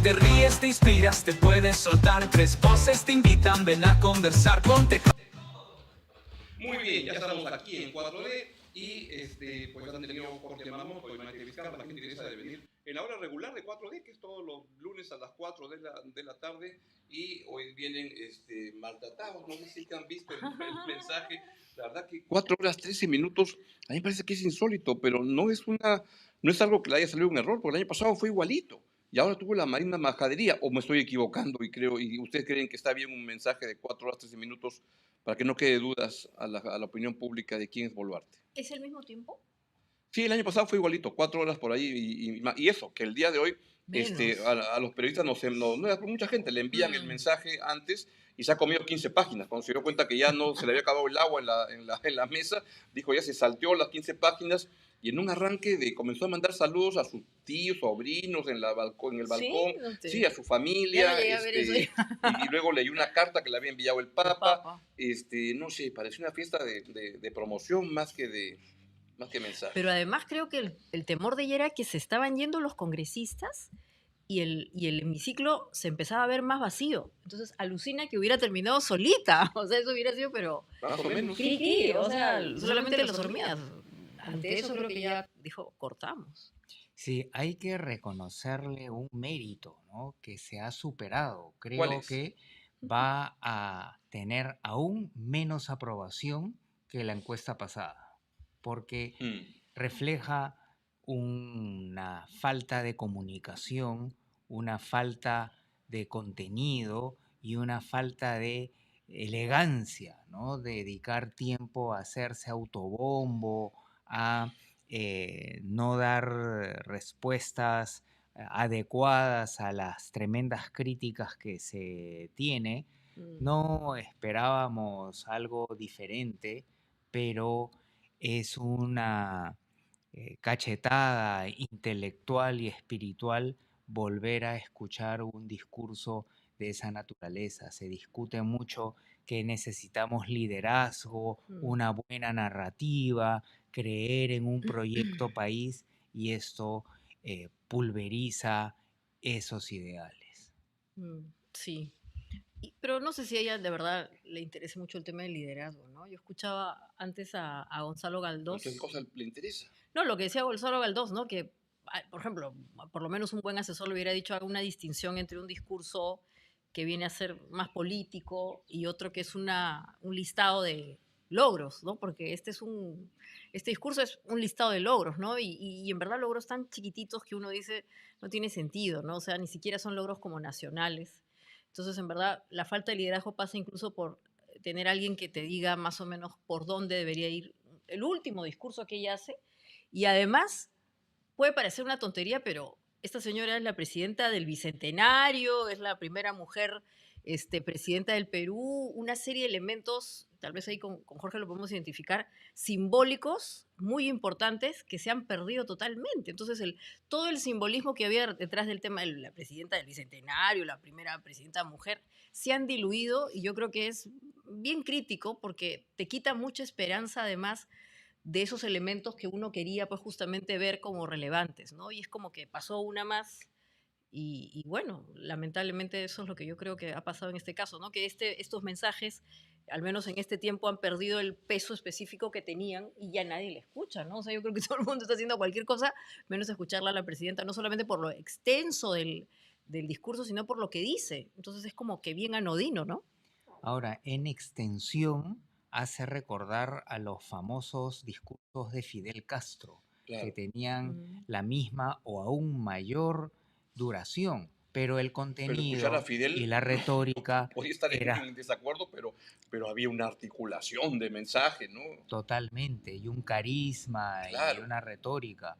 Te ríes, te inspiras, te puedes soltar. Tres voces te invitan, ven a conversar, ponte. Muy bien, ya estamos aquí en 4D y pues han tenido Jorge Mamoto y Maite Vizcarra, la gente interesa de venir en la hora regular de 4D, que es todos los lunes a las 4 de la tarde, y hoy vienen maltratados, no sé si han visto el mensaje, la verdad que 4 horas 13 minutos, a mí me parece que es insólito, pero no es algo que le haya salido un error, porque el año pasado fue igualito. Y ahora tuvo la misma majadería, o me estoy equivocando y ustedes creen que está bien un mensaje de 4 horas 13 minutos para que no quede dudas a la opinión pública de quién es Boluarte. ¿Es el mismo tiempo? Sí, el año pasado fue igualito, 4 horas por ahí y eso, que el día de hoy Menos. a los periodistas mucha gente le envían el mensaje antes y se ha comido 15 páginas. Cuando se dio cuenta que ya no se le había acabado el agua en la mesa, dijo ya se salteó las 15 páginas y en un arranque comenzó a mandar saludos a sus tíos, sobrinos en el balcón, Sí, no sí, a su ya familia, no llegué a ver eso y luego leyó una carta que le había enviado el El Papa, Papa. no sé, pareció una fiesta de promoción más que mensaje. Pero además creo que el temor de ella era que se estaban yendo los congresistas y el hemiciclo se empezaba a ver más vacío. Entonces alucina que hubiera terminado solita. O sea, eso hubiera sido, pero... Más o menos. Criqui, o sea, solamente los hormigas. Ante eso creo que ya dijo, cortamos. Sí, hay que reconocerle un mérito, ¿no? Que se ha superado. ¿Cuál Creo es? que va a tener aún menos aprobación que la encuesta pasada, porque refleja una falta de comunicación, una falta de contenido y una falta de elegancia, ¿no? Dedicar tiempo a hacerse autobombo, a no dar respuestas adecuadas a las tremendas críticas que se tiene. No esperábamos algo diferente, pero es una cachetada intelectual y espiritual volver a escuchar un discurso de esa naturaleza. Se discute mucho que necesitamos liderazgo, una buena narrativa, creer en un proyecto país, y esto pulveriza esos ideales. Sí. Pero no sé si a ella de verdad le interesa mucho el tema del liderazgo, ¿no? Yo escuchaba antes a Gonzalo Galdós. ¿Qué cosa le interesa? No, lo que decía Gonzalo Galdós, ¿no? Que, por ejemplo, por lo menos un buen asesor le hubiera dicho haga una distinción entre un discurso que viene a ser más político y otro que es un listado de logros, ¿no? Porque este discurso es un listado de logros, ¿no? Y en verdad logros tan chiquititos que uno dice no tiene sentido, ¿no? O sea, ni siquiera son logros como nacionales. Entonces, en verdad, la falta de liderazgo pasa incluso por tener alguien que te diga más o menos por dónde debería ir el último discurso que ella hace. Y además, puede parecer una tontería, pero esta señora es la presidenta del Bicentenario, es la primera mujer presidenta del Perú, una serie de elementos, tal vez ahí con Jorge lo podemos identificar, simbólicos muy importantes que se han perdido totalmente. Entonces, todo el simbolismo que había detrás del tema de la presidenta del Bicentenario, la primera presidenta mujer, se han diluido y yo creo que es bien crítico porque te quita mucha esperanza además de esos elementos que uno quería pues justamente ver como relevantes, ¿no? Y es como que pasó una más y bueno, lamentablemente eso es lo que yo creo que ha pasado en este caso, ¿no? Que estos mensajes, al menos en este tiempo, han perdido el peso específico que tenían y ya nadie le escucha, ¿no? O sea, yo creo que todo el mundo está haciendo cualquier cosa menos escucharla a la presidenta, no solamente por lo extenso del discurso, sino por lo que dice. Entonces es como que bien anodino, ¿no? Ahora, en extensión, hace recordar a los famosos discursos de Fidel Castro, que tenían la misma o aún mayor duración, pero el Pero escuchar a contenido Fidel y la retórica podía estar era en desacuerdo, pero había una articulación de mensaje, ¿no? totalmente, y un carisma y Claro. una retórica,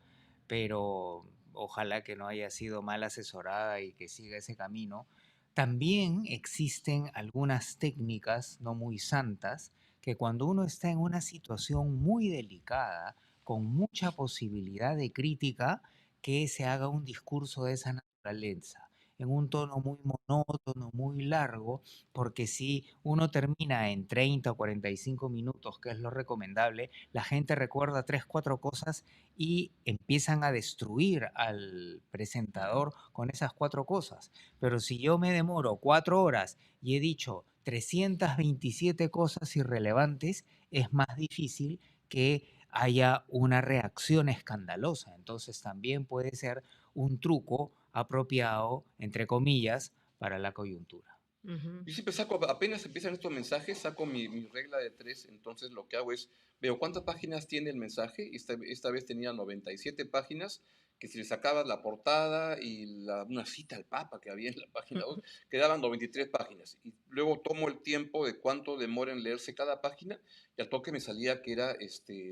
pero ojalá que no haya sido mal asesorada y que siga ese camino. También existen algunas técnicas no muy santas que cuando uno está en una situación muy delicada, con mucha posibilidad de crítica, que se haga un discurso de esa naturaleza. en un tono muy monótono, muy largo, porque si uno termina en 30 o 45 minutos, que es lo recomendable, la gente recuerda 3, 4 cosas y empiezan a destruir al presentador con esas 4 cosas. Pero si yo me demoro 4 horas y he dicho 327 cosas irrelevantes, es más difícil que haya una reacción escandalosa. Entonces también puede ser un truco apropiado, entre comillas, para la coyuntura. Ujú. Yo siempre saco, apenas empiezan estos mensajes, saco mi regla de 3, entonces lo que hago es, veo cuántas páginas tiene el mensaje, esta vez tenía 97 páginas, que si le sacabas la portada y una cita al Papa que había en la página 2, quedaban 93 páginas. Y luego tomo el tiempo de cuánto demora en leerse cada página, y al toque me salía que era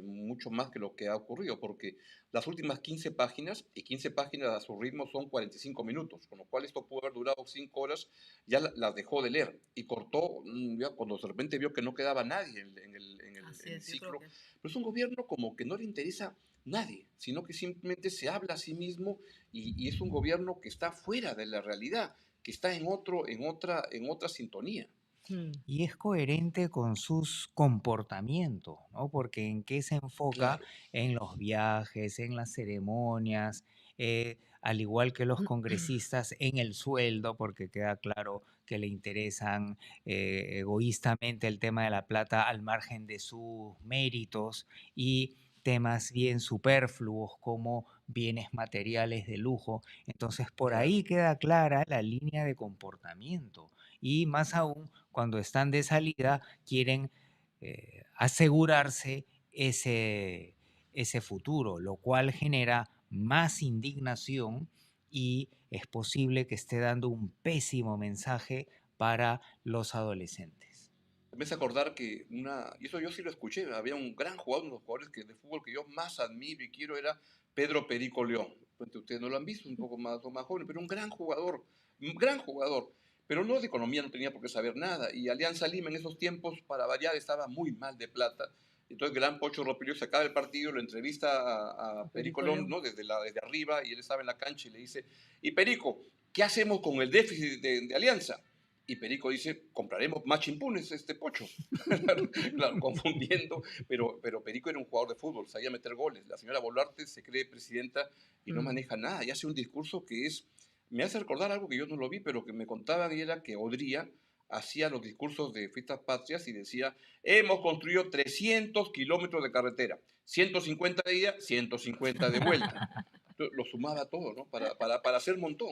mucho más que lo que ha ocurrido, porque las últimas 15 páginas, y 15 páginas a su ritmo son 45 minutos, con lo cual esto pudo haber durado 5 horas, ya las dejó de leer y cortó, ya cuando de repente vio que no quedaba nadie Así en el es, yo creo ciclo. que Pero es un gobierno como que no le interesa nadie, sino que simplemente se habla a sí mismo y es un gobierno que está fuera de la realidad, que está en otra sintonía. Mm. Y es coherente con sus comportamientos, ¿no? Porque en qué se enfoca Claro, en los viajes, en las ceremonias, al igual que los congresistas, en el sueldo, porque queda claro que le interesan egoístamente el tema de la plata al margen de sus méritos y temas bien superfluos como bienes materiales de lujo. Entonces, por claro. ahí queda clara la línea de comportamiento. Y más aún cuando están de salida, quieren asegurarse ese futuro, lo cual genera más indignación y es posible que esté dando un pésimo mensaje para los adolescentes. Me hace acordar que y eso yo sí lo escuché, había un gran jugador, uno de los jugadores de fútbol que yo más admiro y quiero era Pedro Perico León. Pues ustedes no lo han visto, un poco más joven, pero un gran jugador. Pero no de economía, no tenía por qué saber nada. Y Alianza Lima en esos tiempos, para variar, estaba muy mal de plata. Entonces, Gran Pocho Ropillo se acaba el partido, lo entrevista a Perico Perico León, León. ¿no? Desde arriba, y él estaba en la cancha y le dice, y Perico, ¿qué hacemos con el déficit de Alianza? Y Perico dice, compraremos más chimpunes, Pocho. Claro, confundiendo, pero Perico era un jugador de fútbol, sabía meter goles. La señora Boluarte se cree presidenta y no Mm. maneja nada, y hace un discurso me hace recordar algo que yo no lo vi, pero que me contaban, y era que Odría hacía los discursos de fiestas patrias y decía, hemos construido 300 kilómetros de carretera, 150 de ida, 150 de vuelta. Entonces, lo sumaba todo, ¿no? Para hacer un montón.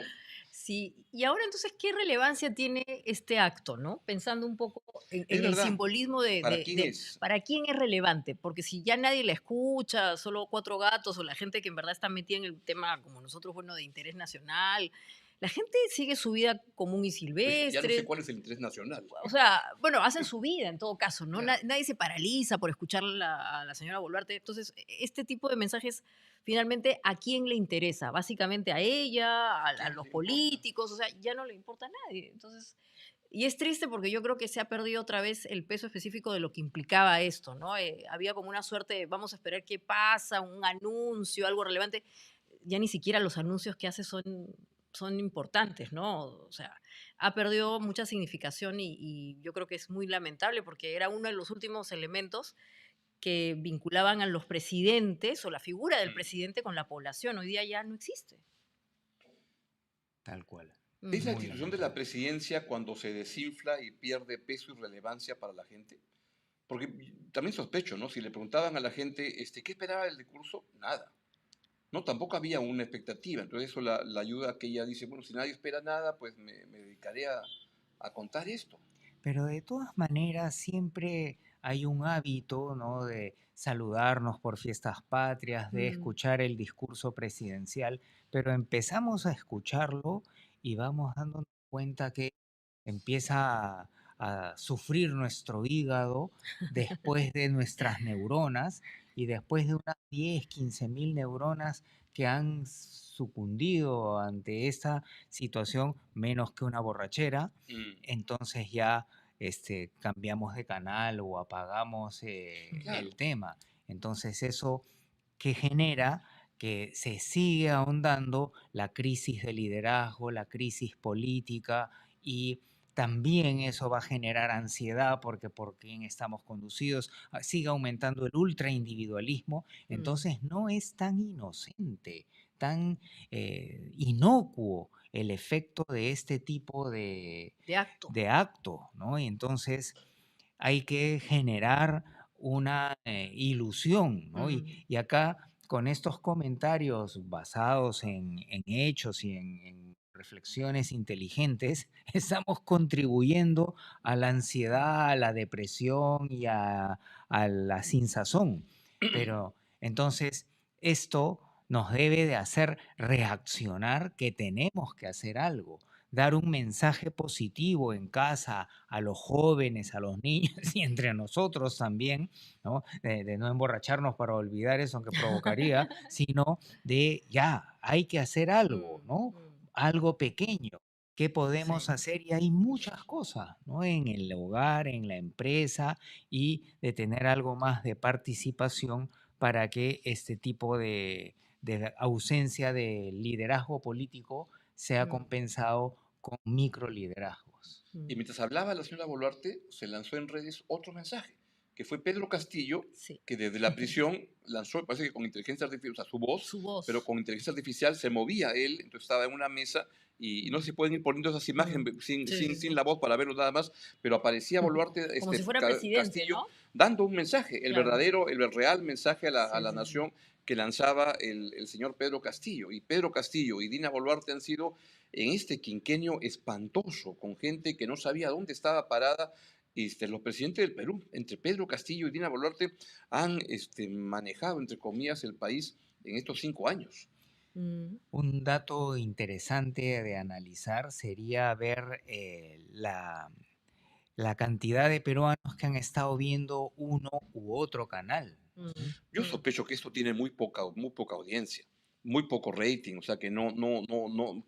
Sí, y ahora entonces, ¿qué relevancia tiene este acto, no? Pensando un poco Es en el verdad, simbolismo de, ¿para quién es? para quién es relevante, porque si ya nadie la escucha, solo cuatro gatos o la gente que en verdad está metida en el tema como nosotros, bueno, de interés nacional, la gente sigue su vida común y Pues ya no sé silvestre, cuál es el interés nacional. o sea, bueno, hacen su vida en todo caso, ¿no? Claro. Nadie se paraliza por escuchar a la señora Boluarte. Entonces, este tipo de mensajes, finalmente, ¿a quién le interesa? Básicamente a ella, Ya a no los le importa. políticos, o sea, ya no le importa a nadie. Entonces, y es triste porque yo creo que se ha perdido otra vez el peso específico de lo que implicaba esto, ¿no? Había como una suerte de vamos a esperar qué pasa, un anuncio, algo relevante. Ya ni siquiera los anuncios que hace son importantes, ¿no? O sea, ha perdido mucha significación y yo creo que es muy lamentable porque era uno de los últimos elementos que vinculaban a los presidentes o la figura del Mm. presidente con la población. Hoy día ya no existe. Tal cual. ¿Es la Ujú. Muy institución de la lamentable. presidencia cuando se desinfla y pierde peso y relevancia para la gente? Porque también sospecho, ¿no? Si le preguntaban a la gente, ¿qué esperaba del discurso? Nada. No, tampoco había una expectativa. Entonces eso la ayuda a que ella dice, bueno, si nadie espera nada, pues me dedicaré a contar esto. Pero de todas maneras siempre hay un hábito, ¿no? De saludarnos por fiestas patrias, de Mm. escuchar el discurso presidencial, pero empezamos a escucharlo y vamos dándonos cuenta que empieza a sufrir nuestro hígado después de nuestras neuronas y después de unas 10, 15 mil neuronas que han sucundido ante esta situación, menos que una borrachera, Mm, entonces ya cambiamos de canal o apagamos claro. el tema. Entonces eso que genera que se sigue ahondando la crisis de liderazgo, la crisis política, y también eso va a generar ansiedad porque por quién estamos conducidos, sigue aumentando el ultraindividualismo. Entonces no es tan inocente, tan inocuo el efecto de este tipo acto. de acto, ¿no? Y entonces hay que generar una ilusión, ¿no? Y acá, con estos comentarios basados en hechos y en reflexiones inteligentes, estamos contribuyendo a la ansiedad, a la depresión y a la sinsazón. Pero entonces esto nos debe de hacer reaccionar que tenemos que hacer algo, dar un mensaje positivo en casa a los jóvenes, a los niños y entre nosotros también, ¿no? De no emborracharnos para olvidar eso que provocaría, sino de ya, hay que hacer algo, ¿no? Algo pequeño. ¿Qué podemos Sí. hacer? Y hay muchas cosas, ¿no? En el hogar, en la empresa, y de tener algo más de participación para que este tipo de ausencia de liderazgo político sea compensado con microliderazgos. Y mientras hablaba la señora Boluarte, se lanzó en redes otro mensaje, que fue Pedro Castillo, Sí. que desde la prisión lanzó, parece que con inteligencia artificial, o sea, Su voz. pero con inteligencia artificial se movía él, entonces estaba en una mesa y no sé si pueden ir poniendo esas imágenes sin la voz para verlo nada más, pero aparecía Boluarte, Como si fuera presidente, Castillo, ¿no? dando un mensaje, el Claro. verdadero, el real mensaje a la Sí. nación que lanzaba el señor Pedro Castillo. Y Pedro Castillo y Dina Boluarte han sido en este quinquenio espantoso, con gente que no sabía dónde estaba parada. Los presidentes del Perú, entre Pedro Castillo y Dina Boluarte, han manejado, entre comillas, el país en estos 5 años. Un dato interesante de analizar sería ver la cantidad de peruanos que han estado viendo uno u otro canal. Yo sospecho que esto tiene muy poca audiencia, muy poco rating, o sea que no.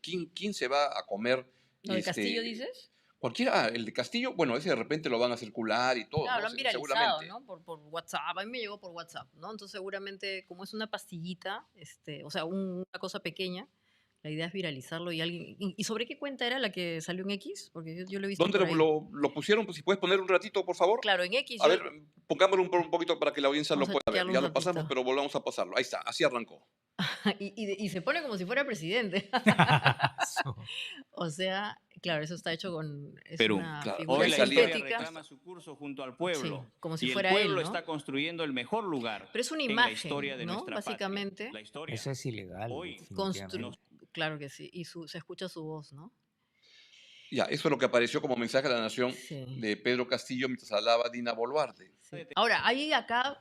¿Quién se va a comer? ¿Lo de Castillo dices? Cualquiera, el de Castillo, bueno, ese de repente lo van a circular y todo, Claro, ¿no? lo han viralizado, Seguramente. ¿no? Por WhatsApp, a mí me llegó por WhatsApp, ¿no? Entonces seguramente como es una pastillita, o sea, una cosa pequeña, la idea es viralizarlo y alguien... ¿Y sobre qué cuenta era la que salió en X? Porque yo lo he visto ¿Dónde por ahí. lo pusieron? Pues, si puedes poner un ratito, por favor. Claro, en X. A ver, pongámoslo un poquito para que la audiencia lo Vamos a pueda ver. chequearlo Ya un lo pasamos, ratito. pero volvamos a pasarlo. Ahí está, así arrancó. y se pone como si fuera presidente. O sea, claro, eso está hecho con... Es Perú. una Claro. figura Hoy la salía- historia sintética. reclama su curso junto al pueblo. Sí, como si y el fuera pueblo él, ¿no? está construyendo el mejor lugar Pero es una en la imagen, historia de ¿no? nuestra patria. Básicamente. La historia. Eso es ilegal. Hoy definitivamente. Claro que sí. Y se escucha su voz, ¿no? Ya, eso es lo que apareció como mensaje a la nación Sí. de Pedro Castillo mientras hablaba Dina Boluarte. Sí. Ahora, hay acá,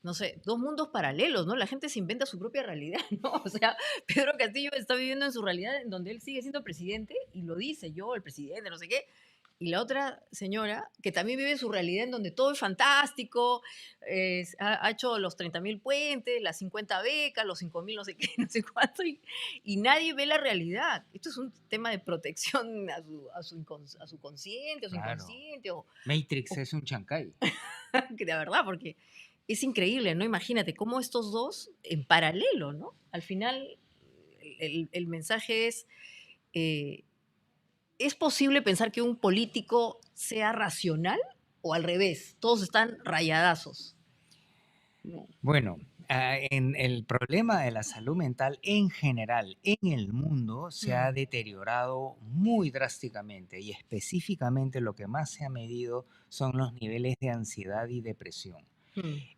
no sé, dos mundos paralelos, ¿no? La gente se inventa su propia realidad, ¿no? O sea, Pedro Castillo está viviendo en su realidad en donde él sigue siendo presidente y lo dice, yo, el presidente, no sé qué. Y la otra señora, que también vive su realidad en donde todo es fantástico, ha hecho los 30.000 puentes, las 50 becas, los 5.000 no sé qué, no sé cuánto, y nadie ve la realidad. Esto es un tema de protección a su consciente, a su Claro. inconsciente, o Matrix es un chancay. que de verdad, porque es increíble, ¿no? Imagínate cómo estos dos en paralelo, ¿no? Al final, el mensaje ¿es posible pensar que un político sea racional o al revés? Todos están rayadazos. Bueno, en el problema de la salud mental en general en el mundo se ha deteriorado muy drásticamente, y específicamente lo que más se ha medido son los niveles de ansiedad y depresión.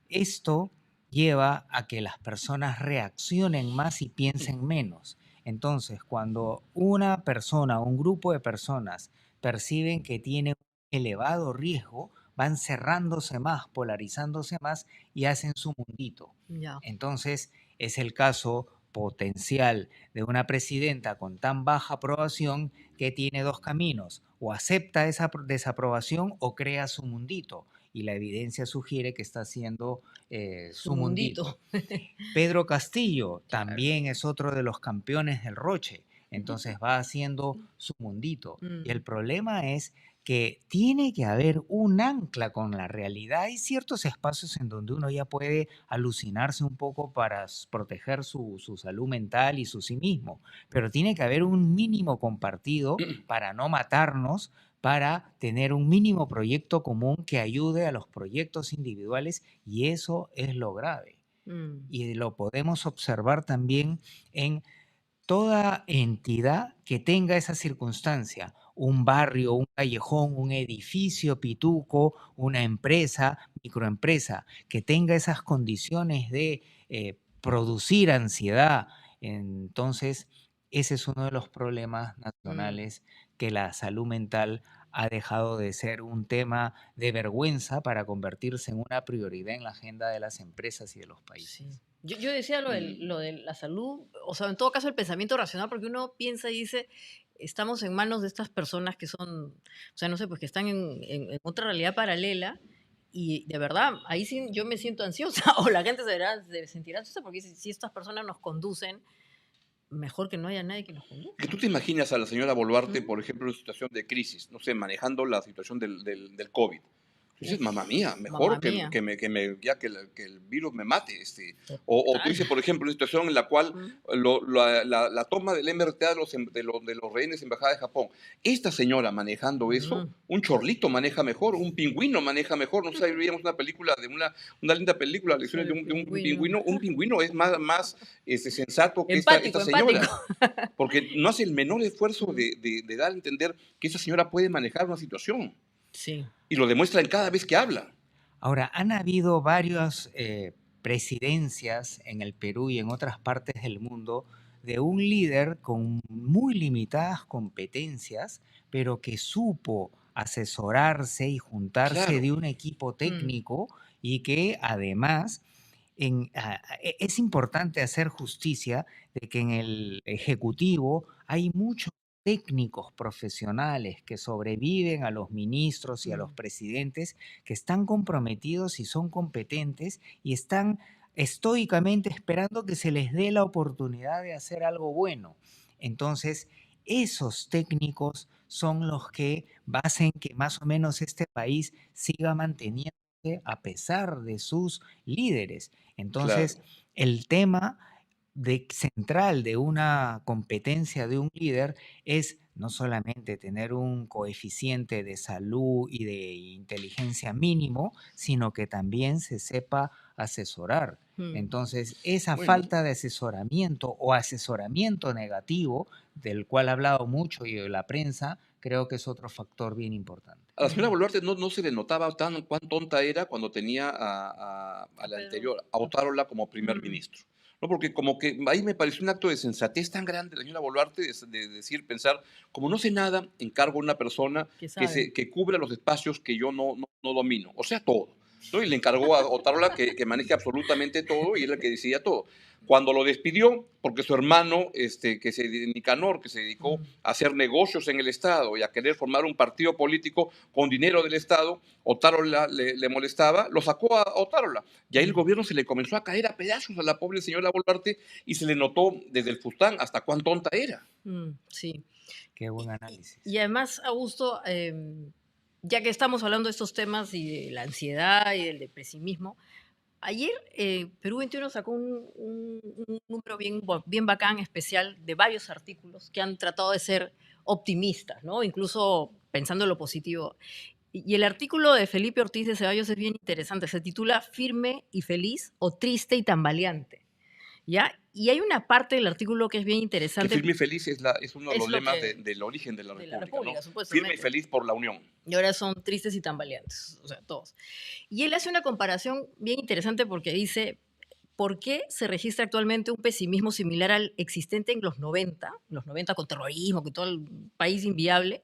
Esto lleva a que las personas reaccionen más y piensen menos. Entonces, cuando una persona o un grupo de personas perciben que tienen un elevado riesgo, van cerrándose más, polarizándose más y hacen su mundito. Ya. Entonces, es el caso potencial de una presidenta con tan baja aprobación que tiene dos caminos: o acepta esa desaprobación o crea su mundito. Y la evidencia sugiere que está haciendo su mundito. Pedro Castillo también es otro de los campeones del Roche. Entonces va haciendo su mundito. Y el Mm, problema es que tiene que haber un ancla con la realidad. Hay ciertos espacios en donde uno ya puede alucinarse un poco para proteger su salud mental y su sí mismo, pero tiene que haber un mínimo compartido para no matarnos, para tener un mínimo proyecto común que ayude a los proyectos individuales, y eso es lo grave. mm, Y lo podemos observar también en toda entidad que tenga esa circunstancia, un barrio, un callejón, un edificio pituco, una empresa, microempresa, que tenga esas condiciones de producir ansiedad. Entonces, ese es uno de los problemas mm. nacionales, que la salud mental ha dejado de ser un tema de vergüenza para convertirse en una prioridad en la agenda de las empresas y de los Sí. países. Yo decía Mm. lo de la salud, o sea, en todo caso el pensamiento racional, porque uno piensa y dice, estamos en manos de estas personas que son, o sea, no sé, pues que están en otra realidad paralela y de verdad, ahí sí yo me siento ansiosa o la gente se sentirá ansiosa porque si estas personas nos conducen, mejor que no haya nadie que nos Que tú conduzca. te imaginas a la señora Boluarte, ¿Mm? por ejemplo, en una situación de crisis, no sé, manejando la situación del COVID. Tú dices, Uf, mamá mía, mamá mejor mía, que el virus me mate. O tú total. dices, por ejemplo, una situación en la cual ¿Mm? la toma del MRTA de los rehenes en Embajada de Japón. Esta señora manejando eso, Mm. un chorlito maneja mejor, un pingüino maneja mejor. No sé, veíamos una película, una linda película, Sí, lecciones de el un pingüino. pingüino. Un pingüino es más sensato que Empático, esta empático. señora, porque no hace el menor esfuerzo Mm. de dar a entender que esa señora puede manejar una situación. Sí. Y lo demuestra en cada vez que habla. Ahora, han habido varias presidencias en el Perú y en otras partes del mundo de un líder con muy limitadas competencias, pero que supo asesorarse y juntarse Claro, de un equipo Mm. técnico, y que además es importante hacer justicia de que en el Ejecutivo hay muchos técnicos profesionales que sobreviven a los ministros y a los Mm. presidentes, que están comprometidos y son competentes y están estoicamente esperando que se les dé la oportunidad de hacer algo bueno. Entonces, esos técnicos son los que hacen que más o menos este país siga manteniéndose a pesar de sus líderes. claro. Entonces, el tema central de una competencia de un líder es no solamente tener un coeficiente de salud y de inteligencia mínimo, sino que también se sepa asesorar. Mm. Entonces, esa Bueno, falta de asesoramiento o asesoramiento negativo, del cual ha hablado mucho y la prensa, creo que es otro factor bien importante. a la señora Mm. Boluarte no se le notaba cuán tonta era cuando tenía a A la Pedro. anterior, a Otárola como primer Mm. ministro. ¿No? Porque como que ahí me pareció un acto de sensatez tan grande de la señora Boluarte de decir, pensar, como no sé nada, encargo a una persona ¿Qué sabe? que cubra los espacios que yo no domino, o sea, todo. ¿No? Y le encargó a Otárola que maneje absolutamente todo y él el que decía todo. Cuando lo despidió, porque su hermano, Nicanor, que se dedicó Mm. a hacer negocios en el Estado y a querer formar un partido político con dinero del Estado, Otárola le molestaba, lo sacó a Otárola. Y ahí el Mm. gobierno se le comenzó a caer a pedazos a la pobre señora Boluarte y se le notó desde el Fustán hasta cuán tonta era. Mm. Sí. Qué buen Y, análisis. y además, Augusto, ya que estamos hablando de estos temas y de la ansiedad y del pesimismo, ayer Perú 21 sacó un número bien bacán, especial, de varios artículos que han tratado de ser optimistas, ¿no? Incluso pensando en lo positivo. Y el artículo de Felipe Ortiz de Ceballos es bien interesante. Se titula Firme y feliz o triste y tambaleante. ¿Ya? Y hay una parte del artículo que es bien Que interesante. firme y feliz es uno de Es los lo lemas que del origen de la de la República, ¿no? República, Firme y supuestamente. feliz por la unión. Y ahora son tristes y tambaleantes, o sea, todos. Y él hace una comparación bien interesante porque dice, ¿por qué se registra actualmente un pesimismo similar al existente en los 90 con terrorismo, con todo el país inviable,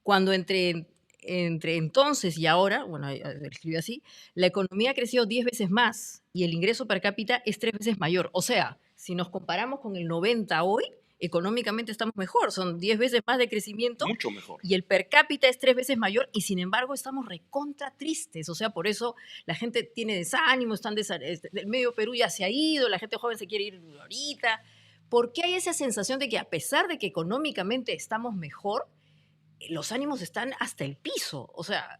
cuando entre entonces y ahora, bueno, escribe así, la economía ha crecido 10 veces más y el ingreso per cápita es 3 veces mayor? O sea, si nos comparamos con el 90 hoy, económicamente estamos mejor, son 10 veces más de crecimiento Mucho mejor. y el per cápita es 3 veces mayor y sin embargo estamos recontra tristes. O sea, por eso la gente tiene desánimo, el medio Perú ya se ha ido, la gente joven se quiere ir ahorita, ¿por qué hay esa sensación de que a pesar de que económicamente estamos mejor, los ánimos están hasta el piso? O sea,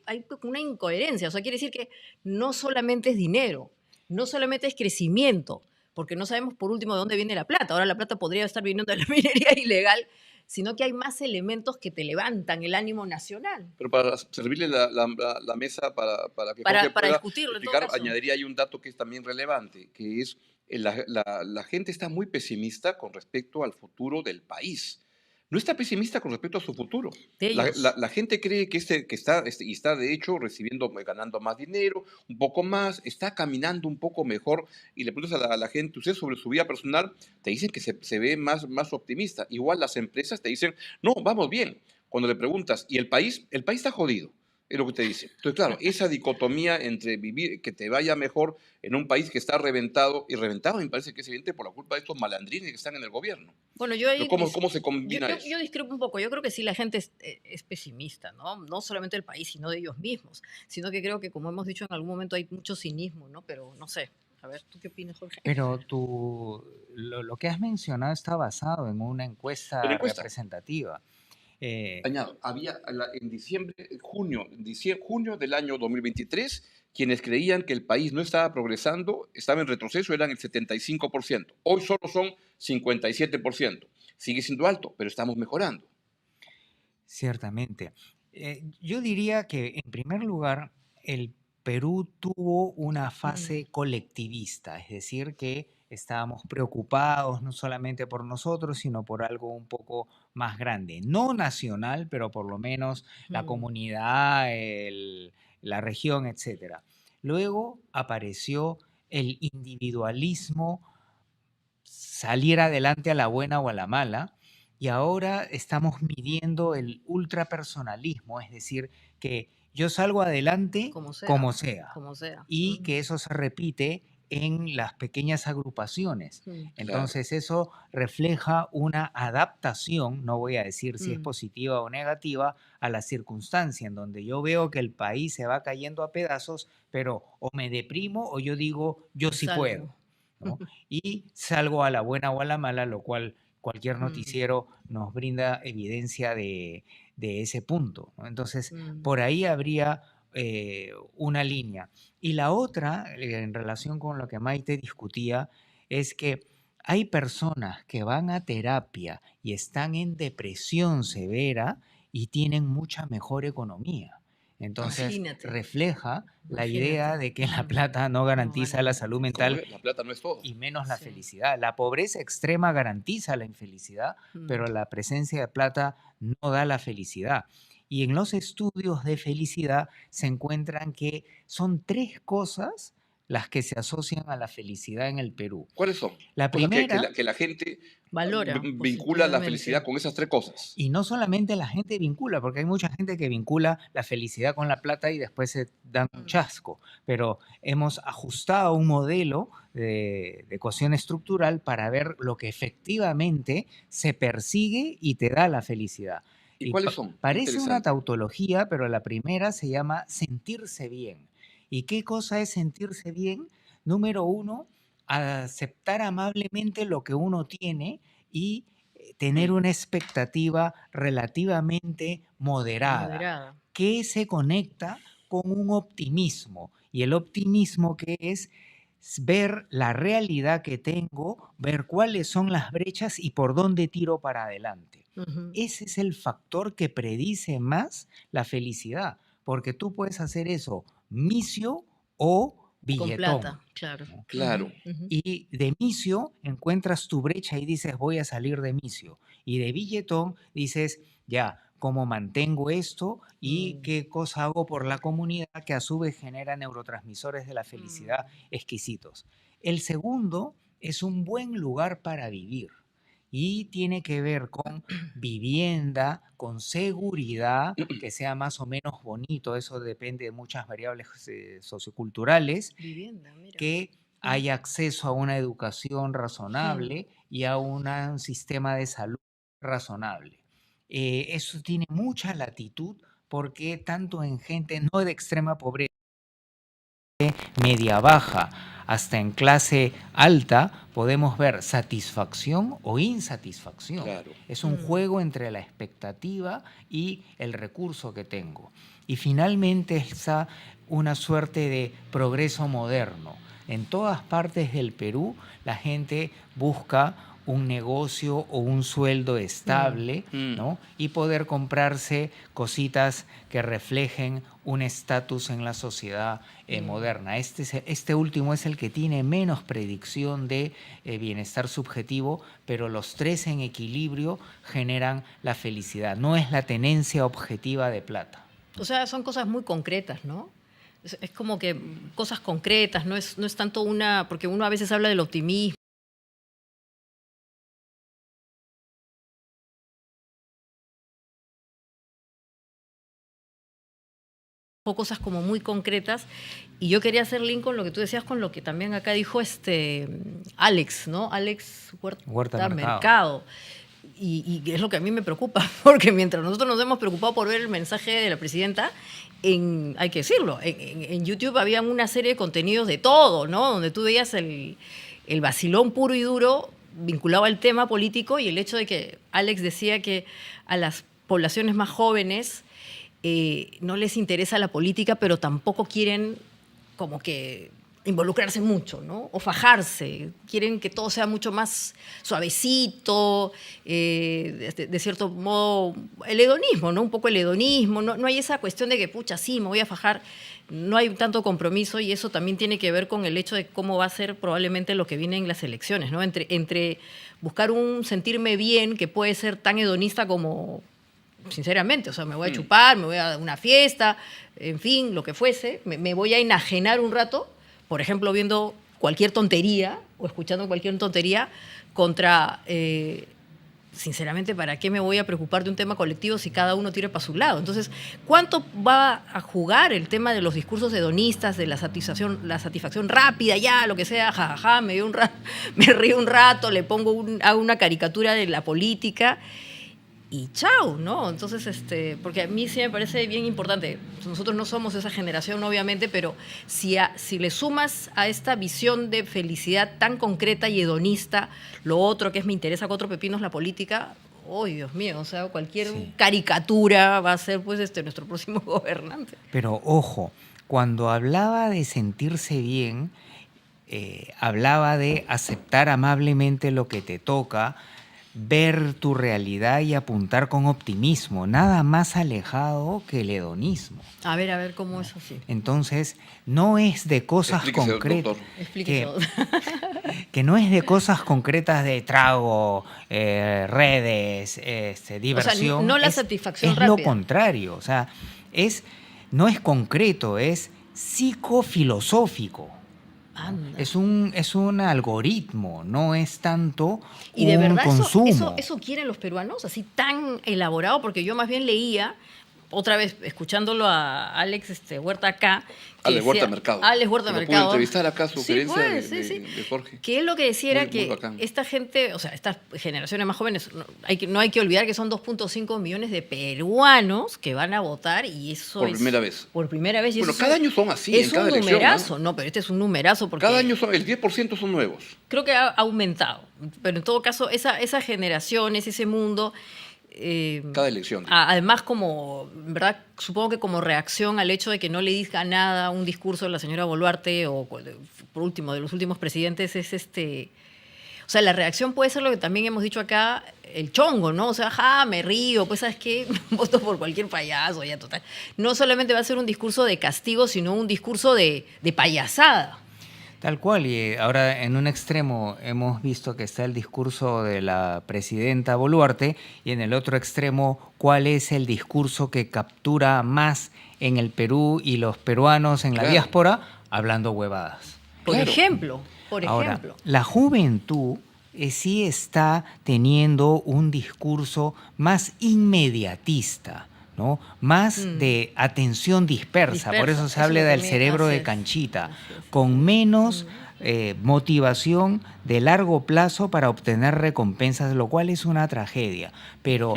hay una incoherencia. O sea, quiere decir que no solamente es dinero, no solamente es crecimiento, porque no sabemos por último de dónde viene la plata. Ahora la plata podría estar viniendo de la minería ilegal, sino que hay más elementos que te levantan el ánimo nacional. Pero para servirle la mesa para que Para Jorge pueda discutirlo en todo explicar, caso. añadiría ahí un dato que es también relevante, que es la gente está muy pesimista con respecto al futuro del país. No está pesimista con respecto a su futuro. De La, ellos. la gente cree que está, y está de hecho recibiendo, ganando más dinero, un poco más, está caminando un poco mejor, y le preguntas a la gente, usted sobre su vida personal, te dicen que se ve más optimista. Igual las empresas te dicen, no, vamos bien. Cuando le preguntas, ¿y el país? El país está jodido, es lo que te dice. Entonces, claro, esa dicotomía entre vivir, que te vaya mejor en un país que está reventado, y reventado me parece que es evidente por la culpa de estos malandrines que están en el gobierno. Bueno, yo ahí Pero ¿cómo se combina eso? yo discrepo un poco. Yo creo que sí, la gente es pesimista, ¿no? No solamente del país, sino de ellos mismos. Sino que creo que, como hemos dicho en algún momento, hay mucho cinismo, ¿no? Pero no sé. A ver, ¿tú qué opinas, Jorge? Pero lo que has mencionado está basado en una En la encuesta encuesta. representativa. Añado, había en junio del año 2023, quienes creían que el país no estaba progresando, estaba en retroceso, eran el 75%. Hoy solo son 57%. Sigue siendo alto, pero estamos mejorando. Ciertamente. Yo diría que, en primer lugar, el Perú tuvo una fase colectivista, es decir, que estábamos preocupados no solamente por nosotros, sino por algo un poco más grande. No nacional, pero por lo menos la comunidad, la región, etc. Luego apareció el individualismo, salir adelante a la buena o a la mala, y ahora estamos midiendo el ultrapersonalismo, es decir, que yo salgo adelante Como sea. como sea, Como sea. y que eso se repite en las pequeñas agrupaciones. Entonces eso refleja una adaptación, no voy a decir si es positiva o negativa, a la circunstancia en donde yo veo que el país se va cayendo a pedazos, pero o me deprimo o yo digo, yo sí Salgo. puedo, ¿no? Y salgo a la buena o a la mala, lo cual cualquier noticiero nos brinda evidencia de ese punto, ¿no? Entonces, por ahí habría una línea. Y la otra, en relación con lo que Maite discutía, es que hay personas que van a terapia y están en depresión severa y tienen mucha mejor economía. Entonces, Imagínate. refleja la Imagínate. idea de que la plata no garantiza la salud mental La plata no es todo. y menos la Sí. felicidad. La pobreza extrema garantiza la infelicidad, pero la presencia de plata no da la felicidad. Y en los estudios de felicidad se encuentran que son 3 cosas las que se asocian a la felicidad en el Perú. ¿Cuáles son? La Cosas primera, que la gente Valora vincula la positivamente. felicidad con esas 3 cosas. y no solamente la gente vincula, porque hay mucha gente que vincula la felicidad con la plata y después se dan un chasco, pero hemos ajustado un modelo de ecuación estructural para ver lo que efectivamente se persigue y te da la felicidad. ¿Y cuáles son? Parece una Interesante. tautología, pero la primera se llama sentirse bien. ¿Y qué cosa es sentirse bien? Número 1, aceptar amablemente lo que uno tiene y tener una expectativa relativamente moderada, que se conecta con un optimismo. Y el optimismo, que es ver la realidad que tengo, ver cuáles son las brechas y por dónde tiro para adelante. Ese es el factor que predice más la felicidad, porque tú puedes hacer eso misio o Con billetón. plata, claro. ¿no? Claro. Y de misio encuentras tu brecha y dices, voy a salir de misio. Y de billetón dices, ya, ¿cómo mantengo esto? Y qué cosa hago por la comunidad, que a su vez genera neurotransmisores de la felicidad exquisitos. El segundo es un buen lugar para vivir. Y tiene que ver con vivienda, con seguridad, que sea más o menos bonito. Eso depende de muchas variables socioculturales. Vivienda, mira. Que haya acceso a una educación razonable y a un sistema de salud razonable. Eso tiene mucha latitud, porque tanto en gente no de extrema pobreza media baja hasta en clase alta, podemos ver satisfacción o insatisfacción. Claro. Es un juego entre la expectativa y el recurso que tengo. Y finalmente está una suerte de progreso moderno. En todas partes del Perú la gente busca un negocio o un sueldo estable, ¿no? Y poder comprarse cositas que reflejen un estatus en la sociedad moderna. Este último es el que tiene menos predicción de bienestar subjetivo, pero los tres en equilibrio generan la felicidad. No es la tenencia objetiva de plata. O sea, son cosas muy concretas, ¿no? Es como que cosas concretas, no es tanto porque uno a veces habla del optimismo, cosas como muy concretas, y yo quería hacer link con lo que tú decías, con lo que también acá dijo Alex, ¿no? Alex Huerta Mercado. Y es lo que a mí me preocupa, porque mientras nosotros nos hemos preocupado por ver el mensaje de la presidenta, hay que decirlo, en YouTube había una serie de contenidos de todo, ¿no? Donde tú veías el vacilón puro y duro vinculado al tema político, y el hecho de que Alex decía que a las poblaciones más jóvenes no les interesa la política, pero tampoco quieren como que involucrarse mucho, ¿no? O fajarse. Quieren que todo sea mucho más suavecito, de cierto modo, el hedonismo, ¿no? Un poco el hedonismo. No hay esa cuestión de que, pucha, sí, me voy a fajar. No hay tanto compromiso, y eso también tiene que ver con el hecho de cómo va a ser probablemente lo que viene en las elecciones, ¿no? Entre buscar un sentirme bien que puede ser tan hedonista como, sinceramente, o sea, me voy a chupar, me voy a una fiesta, en fin, lo que fuese, me voy a enajenar un rato, por ejemplo, viendo cualquier tontería o escuchando cualquier tontería, contra, sinceramente, ¿para qué me voy a preocupar de un tema colectivo si cada uno tira para su lado? Entonces, ¿cuánto va a jugar el tema de los discursos hedonistas, de la satisfacción rápida, ya, lo que sea, jajaja, me río un rato, le pongo hago una caricatura de la política y chao, ¿no? Entonces, porque a mí sí me parece bien importante. Nosotros no somos esa generación, obviamente, pero si le sumas a esta visión de felicidad tan concreta y hedonista, lo otro que es me interesa cuatro pepinos la política, ¡oh, Dios mío! O sea, cualquier caricatura va a ser, pues, nuestro próximo gobernante. Pero, ojo, cuando hablaba de sentirse bien, hablaba de aceptar amablemente lo que te toca, ver tu realidad y apuntar con optimismo, nada más alejado que el hedonismo. A ver, ¿cómo es así? Entonces, no es de cosas Explíquese, concretas. Explíquese. Que no es de cosas concretas de trago, redes, diversión. O sea, no la satisfacción es rápida. lo contrario, o sea, no es concreto, es psicofilosófico. Anda. Es un algoritmo, no es tanto ¿Y de un verdad consumo. eso quieren los peruanos? Así tan elaborado, porque yo más bien leía, otra vez escuchándolo a Alex Huerta acá. Alex Huerta Mercado. Alex Huerta Lo Mercado. pude entrevistar acá a sugerencia pues, de Jorge. Que él lo que decía era Muy que bacán. esta gente, o sea, estas generaciones más jóvenes, no hay que olvidar que son 2.5 millones de peruanos que van a votar, y eso Por es... primera vez. Por primera vez. Y Bueno, eso cada año son así, es en cada un elección, numerazo, ¿no? Pero este es un numerazo porque... Cada año el 10% son nuevos. Creo que ha aumentado, pero en todo caso, esa generación, ese mundo... Cada elección. Además, en verdad, supongo que como reacción al hecho de que no le diga nada un discurso de la señora Boluarte, o por último, de los últimos presidentes, es o sea, la reacción puede ser lo que también hemos dicho acá, el chongo, ¿no? O sea, me río, pues, ¿sabes qué? Voto por cualquier payaso, ya, total. No solamente va a ser un discurso de castigo, sino un discurso de payasada. Tal cual, y ahora en un extremo hemos visto que está el discurso de la presidenta Boluarte, y en el otro extremo, ¿cuál es el discurso que captura más en el Perú y los peruanos en la diáspora? Hablando huevadas. Por ejemplo. Ahora, la juventud sí está teniendo un discurso más inmediatista, ¿no? Más de atención dispersa. Por eso se habla del cerebro de canchita, con menos motivación de largo plazo para obtener recompensas, lo cual es una tragedia. Pero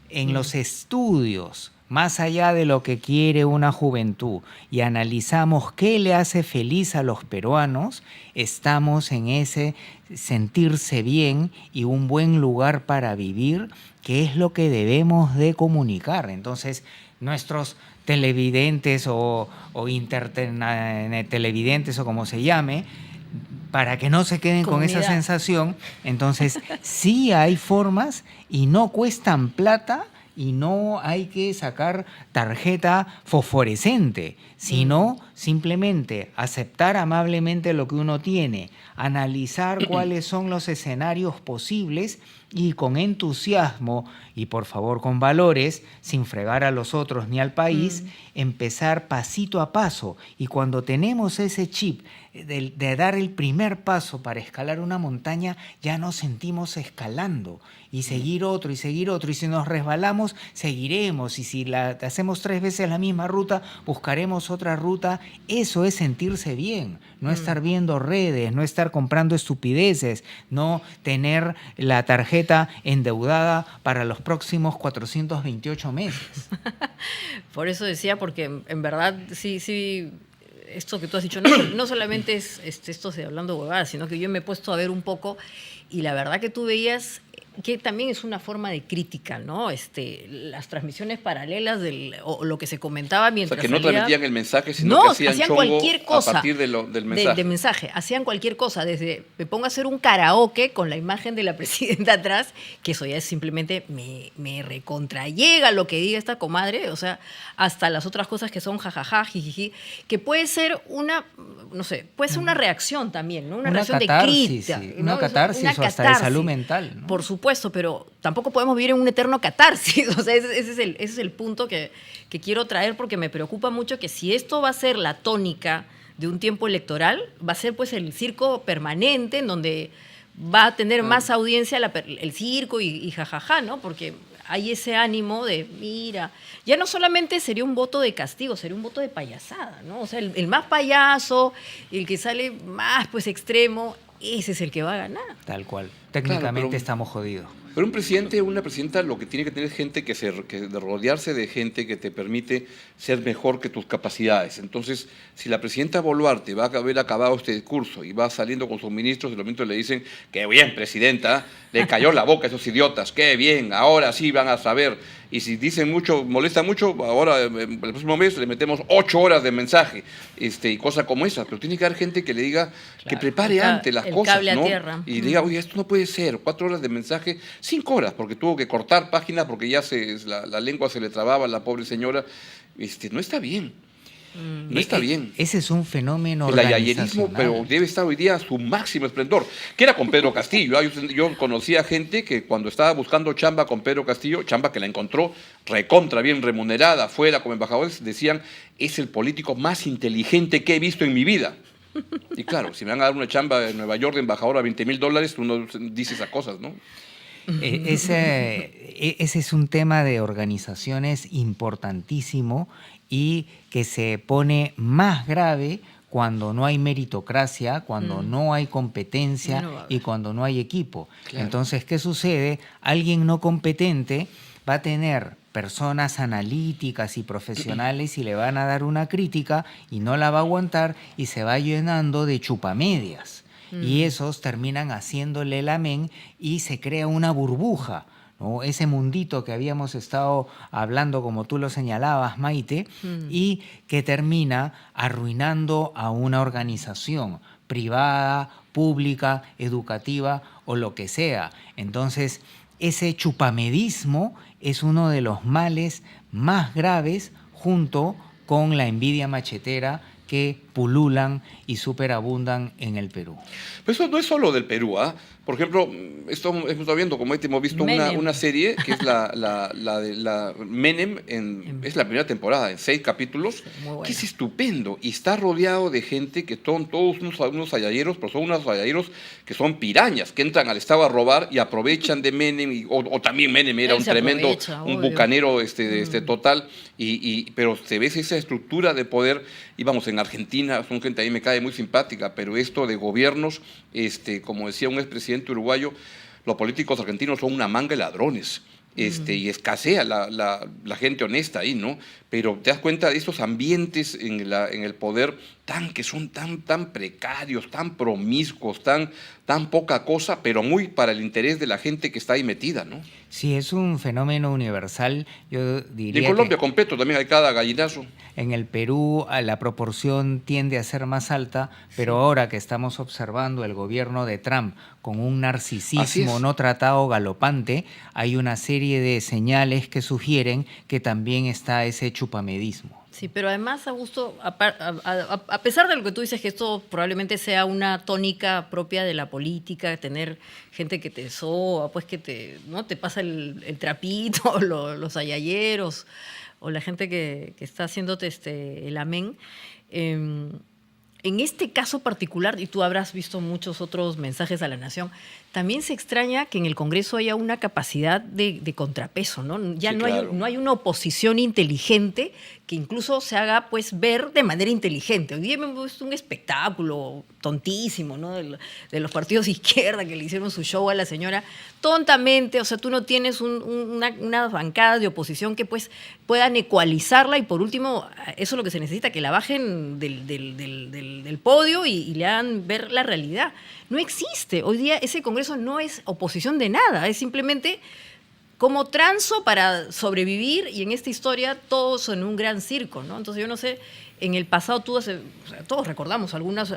en los estudios más allá de lo que quiere una juventud y analizamos qué le hace feliz a los peruanos, estamos en ese sentirse bien y un buen lugar para vivir, que es lo que debemos de comunicar. Entonces, nuestros televidentes o intertelevidentes o como se llame, para que no se queden con esa Comunidad. sensación, entonces sí hay formas y no cuestan plata y no hay que sacar tarjeta fosforescente, sino simplemente aceptar amablemente lo que uno tiene, analizar cuáles son los escenarios posibles y con entusiasmo y por favor con valores, sin fregar a los otros ni al país, empezar pasito a paso. Y cuando tenemos ese chip de dar el primer paso para escalar una montaña, ya nos sentimos escalando y seguir otro y seguir otro. Y si nos resbalamos, seguiremos. Y si hacemos 3 veces la misma ruta, buscaremos otra ruta. Eso es sentirse bien, no estar viendo redes, no estar comprando estupideces, no tener la tarjeta endeudada para los próximos 428 meses. Por eso decía, porque en verdad sí, esto que tú has dicho, no solamente es esto de hablando huevadas, sino que yo me he puesto a ver un poco y la verdad que tú veías que también es una forma de crítica, ¿no? Las transmisiones paralelas o lo que se comentaba O mientras sea, que no salía- transmitían el mensaje, sino No, que hacían chongo cualquier cosa a partir del mensaje. de mensaje. Hacían cualquier cosa, desde me pongo a hacer un karaoke con la imagen de la presidenta atrás, que eso ya es simplemente me recontrallega lo que diga esta comadre, o sea, hasta las otras cosas que son jajaja, jijiji, que puede ser una, no sé, puede ser una reacción también, ¿no? Una reacción catarsis, de crítica. sí, ¿no? una catarsis Una o hasta de catarsis. salud mental, ¿no? Por supuesto, pero tampoco podemos vivir en un eterno catarsis. O sea, ese es el punto que quiero traer, porque me preocupa mucho que si esto va a ser la tónica de un tiempo electoral, va a ser pues el circo permanente en donde va a tener más audiencia el circo y jajaja, ¿no? Porque hay ese ánimo de, mira, ya no solamente sería un voto de castigo, sería un voto de payasada, ¿no? O sea, el más payaso, el que sale más pues extremo, ese es el que va a ganar. Tal cual. Técnicamente pero- estamos jodidos. Pero un presidente o una presidenta lo que tiene que tener es gente que de rodearse de gente que te permite ser mejor que tus capacidades. Entonces, si la presidenta Boluarte va a haber acabado este discurso y va saliendo con sus ministros, y los ministros le dicen, qué bien, presidenta, le cayó la boca a esos idiotas, qué bien, ahora sí van a saber. Y si dicen mucho, molesta mucho, ahora el próximo mes le metemos 8 horas de mensaje y cosas como esas. Pero tiene que haber gente que le diga, que prepare antes las el cosas, cable a ¿no? tierra. Y diga, oye, esto no puede ser, 4 horas de mensaje, 5 horas, porque tuvo que cortar páginas porque ya la lengua se le trababa a la pobre señora. No está bien. No está bien. Ese es un fenómeno El ayayerismo, organizacional. pero debe estar hoy día a su máximo esplendor. Que era con Pedro Castillo. Yo conocía gente que cuando estaba buscando chamba con Pedro Castillo, chamba que la encontró recontra bien remunerada, fuera como embajadores, decían, es el político más inteligente que he visto en mi vida. Y claro, si me van a dar una chamba en Nueva York de embajador a $20,000, uno dice esas cosas, ¿no? Ese es un tema de organizaciones importantísimo y que se pone más grave cuando no hay meritocracia, cuando no hay competencia No va a haber. y cuando no hay equipo. Claro. Entonces, ¿qué sucede? Alguien no competente va a tener personas analíticas y profesionales y le van a dar una crítica y no la va a aguantar y se va llenando de chupamedias. Y esos terminan haciéndole el amén y se crea una burbuja, ¿no? Ese mundito que habíamos estado hablando, como tú lo señalabas, Maite, y que termina arruinando a una organización privada, pública, educativa o lo que sea. Entonces, ese chupamedismo es uno de los males más graves junto con la envidia machetera que pululan y superabundan en el Perú. Pero eso no es solo del Perú, ¿ah? Por ejemplo, esto hemos estado viendo, como hemos visto Menem. una serie que es la de la Menem, es la primera temporada, en 6 capítulos, Muy buena. que es estupendo y está rodeado de gente que son todos unos ayayeros, pero son unos ayayeros que son pirañas, que entran al Estado a robar y aprovechan de Menem, o también Menem era Él un se tremendo, aprovecha, un obvio. bucanero total, pero se ve esa estructura de poder, y vamos, en Argentina son gente, a mí me cae muy simpática, pero esto de gobiernos, como decía un expresidente uruguayo, los políticos argentinos son una manga de ladrones. y escasea la gente honesta ahí, ¿no? Pero te das cuenta de estos ambientes en el poder que son tan precarios, tan promiscuos, tan poca cosa, pero muy para el interés de la gente que está ahí metida, ¿no? Sí, es un fenómeno universal, yo Y diría en Colombia que completo también hay cada gallinazo. en el Perú la proporción tiende a ser más alta, pero ahora que estamos observando el gobierno de Trump con un Así narcisismo es. no tratado galopante, hay una serie de señales que sugieren que también está ese chupamedismo. Sí, pero además, Augusto, a pesar de lo que tú dices, que esto probablemente sea una tónica propia de la política, tener gente que te soba, pues ¿no? te pasa el trapito, los ayayeros, o la gente que está haciéndote el amén. En este caso particular, y tú habrás visto muchos otros mensajes a la nación, también se extraña que en el Congreso haya una capacidad de contrapeso, ¿no? Ya Sí, no, claro. no hay una oposición inteligente que incluso se haga pues ver de manera inteligente. Hoy día hemos visto un espectáculo tontísimo, ¿no? De los partidos de izquierda que le hicieron su show a la señora tontamente. O sea, tú no tienes una bancada de oposición que pues puedan ecualizarla, y por último, eso es lo que se necesita, que la bajen del podio y le hagan ver la realidad. No existe. Hoy día ese Congreso no es oposición de nada, es simplemente como transo para sobrevivir, y en esta historia todos en un gran circo, ¿no? Entonces yo no sé, en el pasado todos recordamos algunos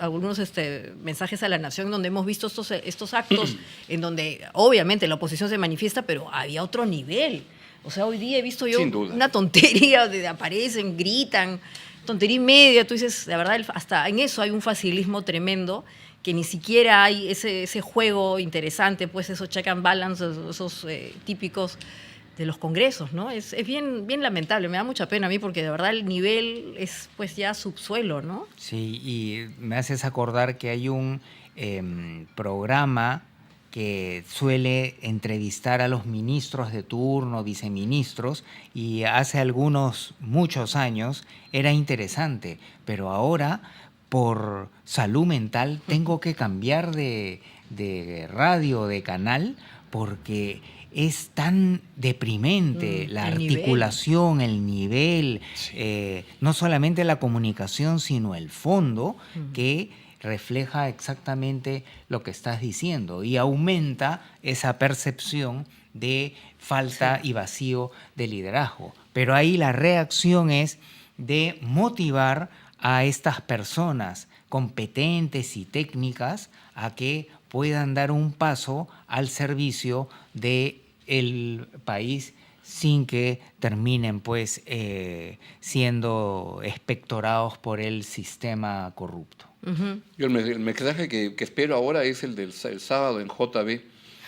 mensajes a la nación donde hemos visto estos actos en donde obviamente la oposición se manifiesta, pero había otro nivel. O sea, hoy día he visto yo Sin duda. una tontería donde aparecen, gritan, tontería y media. Tú dices, la verdad, hasta en eso hay un facilismo tremendo, que ni siquiera hay ese juego interesante, pues esos check and balance, esos típicos de los congresos, ¿no? Es bien lamentable, me da mucha pena a mí, porque de verdad el nivel es pues ya subsuelo, ¿no? Sí, y me haces acordar que hay un programa que suele entrevistar a los ministros de turno, viceministros, y hace muchos años era interesante, pero ahora por salud mental tengo que cambiar de radio, de canal, porque es tan deprimente la el nivel. articulación, el nivel, no solamente la comunicación, sino el fondo, que refleja exactamente lo que estás diciendo y aumenta esa percepción de falta y vacío de liderazgo. Pero ahí la reacción es de motivar a estas personas competentes y técnicas a que puedan dar un paso al servicio del país sin que terminen pues siendo expectorados por el sistema corrupto. Yo el mensaje que espero ahora es el del sábado en JB,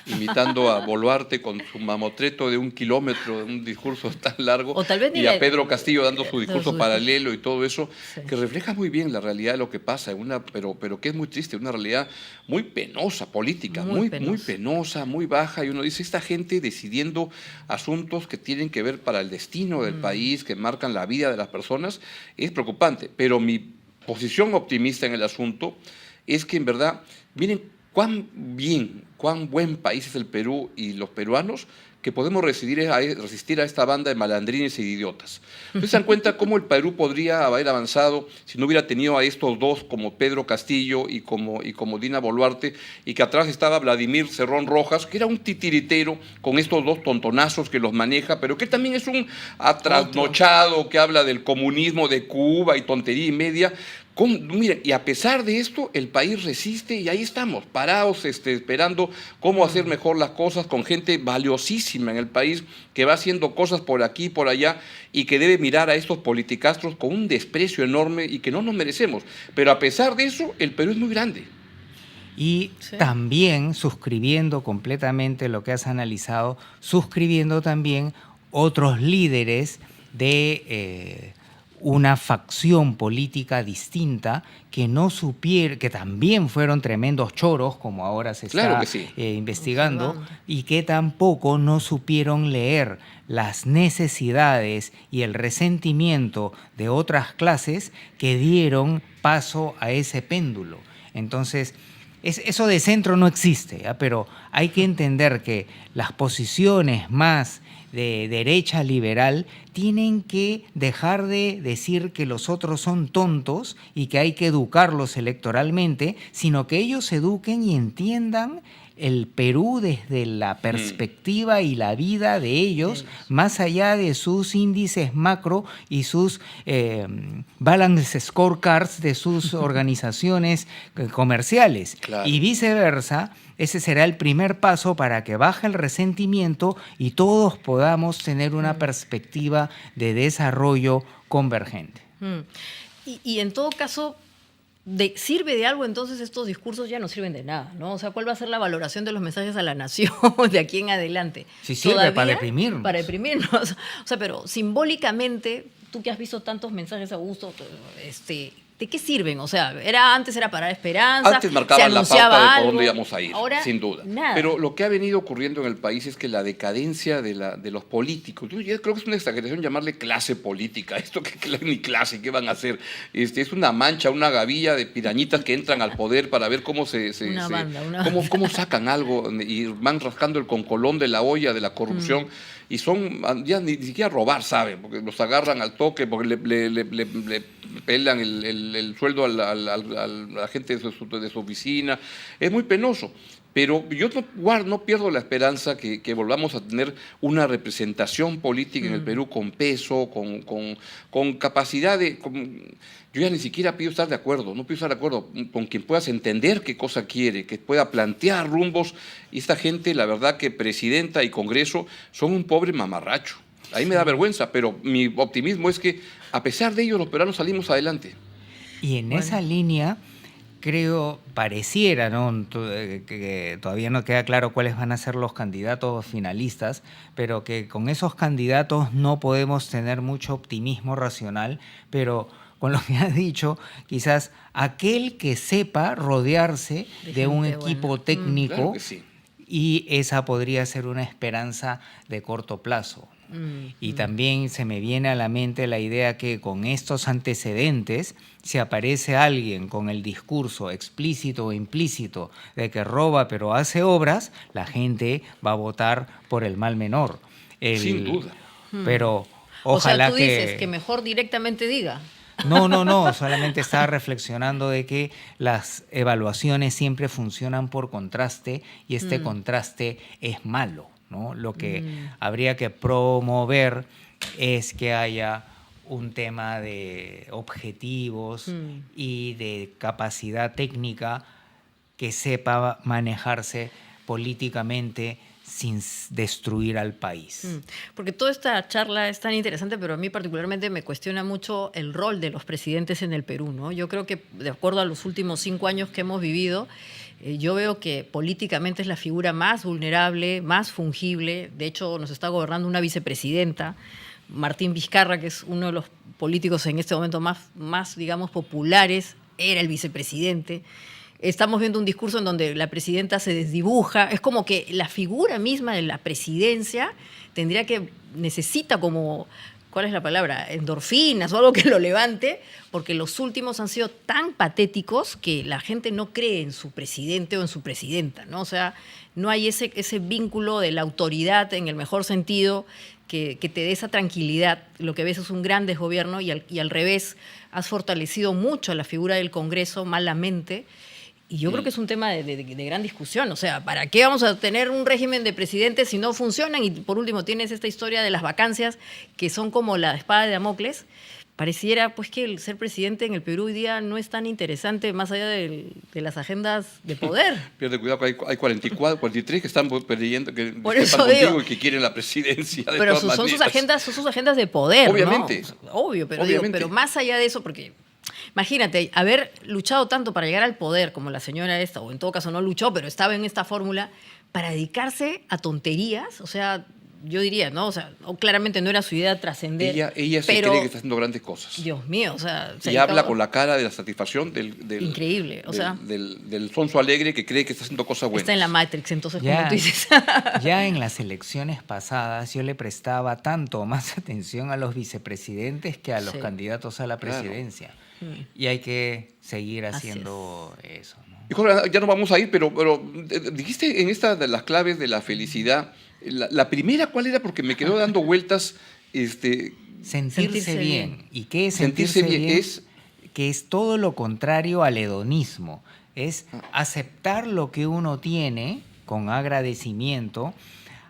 imitando a Boluarte con su mamotreto de 1 kilómetro, de un discurso tan largo, O tal vez ni y a la- Pedro Castillo dando su su discurso discurso. paralelo y todo eso, Sí. que refleja muy bien la realidad de lo que pasa, pero que es muy triste, una realidad muy penosa, política, Muy muy penosa, muy baja, y uno dice, esta gente decidiendo asuntos que tienen que ver para el destino del país, que marcan la vida de las personas, es preocupante, pero mi posición optimista en el asunto es que en verdad, miren cuán buen país es el Perú y los peruanos, que podemos resistir a esta banda de malandrines y de idiotas. ¿Ustedes se dan cuenta cómo el Perú podría haber avanzado si no hubiera tenido a estos dos como Pedro Castillo y como Dina Boluarte, y que atrás estaba Vladimir Cerrón Rojas, que era un titiritero con estos dos tontonazos que los maneja, pero que también es un trasnochado que habla del comunismo de Cuba y tontería y media? Miren, y a pesar de esto, el país resiste y ahí estamos, parados, esperando cómo hacer mejor las cosas, con gente valiosísima en el país que va haciendo cosas por aquí y por allá, y que debe mirar a estos politicastros con un desprecio enorme y que no nos merecemos. Pero a pesar de eso, el Perú es muy grande. Y Sí. también, suscribiendo completamente lo que has analizado, suscribiendo también otros líderes de una facción política distinta que no supieron, que también fueron tremendos choros, como ahora se Claro está que sí. investigando, Observando. y que tampoco no supieron leer las necesidades y el resentimiento de otras clases que dieron paso a ese péndulo. Entonces, eso de centro no existe, ¿ya? Pero hay que entender que las posiciones más de derecha liberal tienen que dejar de decir que los otros son tontos y que hay que educarlos electoralmente, sino que ellos eduquen y entiendan el Perú desde la perspectiva y la vida de ellos, más allá de sus índices macro y sus balance scorecards de sus organizaciones comerciales. Claro. Y viceversa, ese será el primer paso para que baje el resentimiento y todos podamos tener una perspectiva de desarrollo convergente. Y en todo caso, ¿sirve de algo entonces estos discursos? Ya no sirven de nada, ¿no? O sea, ¿cuál va a ser la valoración de los mensajes a la nación de aquí en adelante? Sí sirve para deprimirnos. Para deprimirnos. O sea, pero simbólicamente, tú que has visto tantos mensajes, Augusto, ¿de qué sirven? O sea, antes era para dar esperanza, Antes marcaban la anunciaba pauta de por algo. dónde íbamos a ir, Ahora, sin duda. nada. Pero lo que ha venido ocurriendo en el país es que la decadencia de los políticos, yo creo que es una exageración llamarle clase política, esto que ni clase, ¿qué van a hacer? Es una mancha, una gavilla de pirañitas que entran al poder para ver cómo cómo sacan algo y van rascando el concolón de la olla de la corrupción. Y son, ya ni siquiera robar, ¿saben? Porque los agarran al toque, porque le pelan el sueldo a la gente de su oficina. Es muy penoso. Pero yo no pierdo la esperanza que volvamos a tener una representación política en el Perú con peso, con capacidad de... yo ya ni siquiera pido estar de acuerdo, no pido estar de acuerdo con quien puedas entender qué cosa quiere, que pueda plantear rumbos. Y esta gente, la verdad que presidenta y Congreso son un pobre mamarracho. Ahí me da vergüenza, pero mi optimismo es que a pesar de ello los peruanos salimos adelante. Y en esa línea... creo, pareciera, ¿no? Que todavía no queda claro cuáles van a ser los candidatos finalistas, pero que con esos candidatos no podemos tener mucho optimismo racional, pero con lo que has dicho, quizás aquel que sepa rodearse de un equipo técnico, Claro que sí. y esa podría ser una esperanza de corto plazo. Y también se me viene a la mente la idea que con estos antecedentes, si aparece alguien con el discurso explícito o implícito de que roba pero hace obras, la gente va a votar por el mal menor. Sin duda. Pero o sea, ojalá tú dices que mejor directamente diga. No, solamente estaba reflexionando de que las evaluaciones siempre funcionan por contraste y este contraste es malo, ¿no? Lo que habría que promover es que haya un tema de objetivos y de capacidad técnica que sepa manejarse políticamente sin destruir al país. Porque toda esta charla es tan interesante, pero a mí particularmente me cuestiona mucho el rol de los presidentes en el Perú, ¿no? Yo creo que, de acuerdo a los últimos 5 años que hemos vivido, yo veo que políticamente es la figura más vulnerable, más fungible. De hecho, nos está gobernando una vicepresidenta, Martín Vizcarra, que es uno de los políticos en este momento más digamos, populares, era el vicepresidente. Estamos viendo un discurso en donde la presidenta se desdibuja. Es como que la figura misma de la presidencia necesita como, ¿cuál es la palabra? Endorfinas o algo que lo levante, porque los últimos han sido tan patéticos que la gente no cree en su presidente o en su presidenta, ¿no? O sea, no hay ese vínculo de la autoridad en el mejor sentido que te dé esa tranquilidad. Lo que ves es un gran desgobierno y al revés, has fortalecido mucho a la figura del Congreso malamente. Y yo creo que es un tema de gran discusión. O sea, ¿para qué vamos a tener un régimen de presidentes si no funcionan? Y por último tienes esta historia de las vacancias que son como la espada de Damocles. Pareciera pues que el ser presidente en el Perú hoy día no es tan interesante más allá de las agendas de poder. Pierde cuidado que hay 44, 43 que están pidiendo que Por están eso digo. contigo y que quieren la presidencia. De Pero todas son sus maneras. agendas de poder, Obviamente. ¿no? Obvio, pero Obviamente. pero más allá de eso, porque imagínate, haber luchado tanto para llegar al poder como la señora esta, o en todo caso no luchó, pero estaba en esta fórmula, para dedicarse a tonterías, o sea, yo diría, ¿no? O sea, claramente no era su idea trascender. Ella se pero, cree que está haciendo grandes cosas. Dios mío, o sea... Y habla con la cara de la satisfacción del increíble, o sea... del sonso alegre que cree que está haciendo cosas buenas. Está en la Matrix, entonces, Ya, como tú dices. ya en las elecciones pasadas yo le prestaba tanto o más atención a los vicepresidentes que a los Sí. candidatos a la Claro. presidencia. Y hay que seguir Así haciendo eso, ¿no? Y Jorge, ya no vamos a ir, pero dijiste en esta de las claves de la felicidad, la primera, ¿cuál era? Porque me quedó dando vueltas. Sentirse bien. ¿Y qué es Sentirse sentirse bien? bien? Es Que es todo lo contrario al hedonismo. Es aceptar lo que uno tiene con agradecimiento,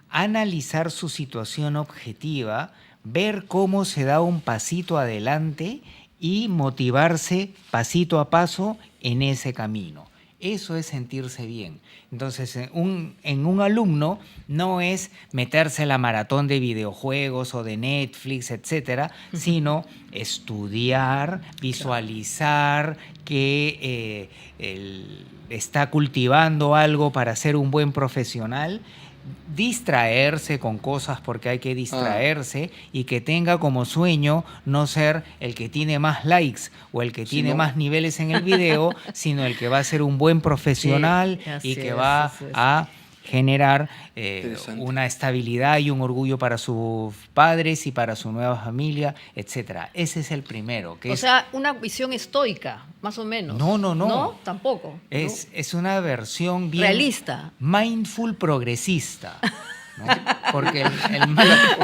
analizar su situación objetiva, ver cómo se da un pasito adelante y motivarse pasito a paso en ese camino. Eso es sentirse bien. Entonces, en un alumno no es meterse la maratón de videojuegos o de Netflix, etcétera, sino estudiar, visualizar que está cultivando algo para ser un buen profesional, distraerse con cosas porque hay que distraerse y que tenga como sueño no ser el que tiene más likes o el que tiene más niveles en el video, sino el que va a ser un buen profesional y que va a generar una estabilidad y un orgullo para sus padres y para su nueva familia, etcétera. Ese es el primero. O sea, una visión estoica, más o menos. No. ¿No? Tampoco. Es una versión bien realista. Mindful progresista. ¿no? Porque A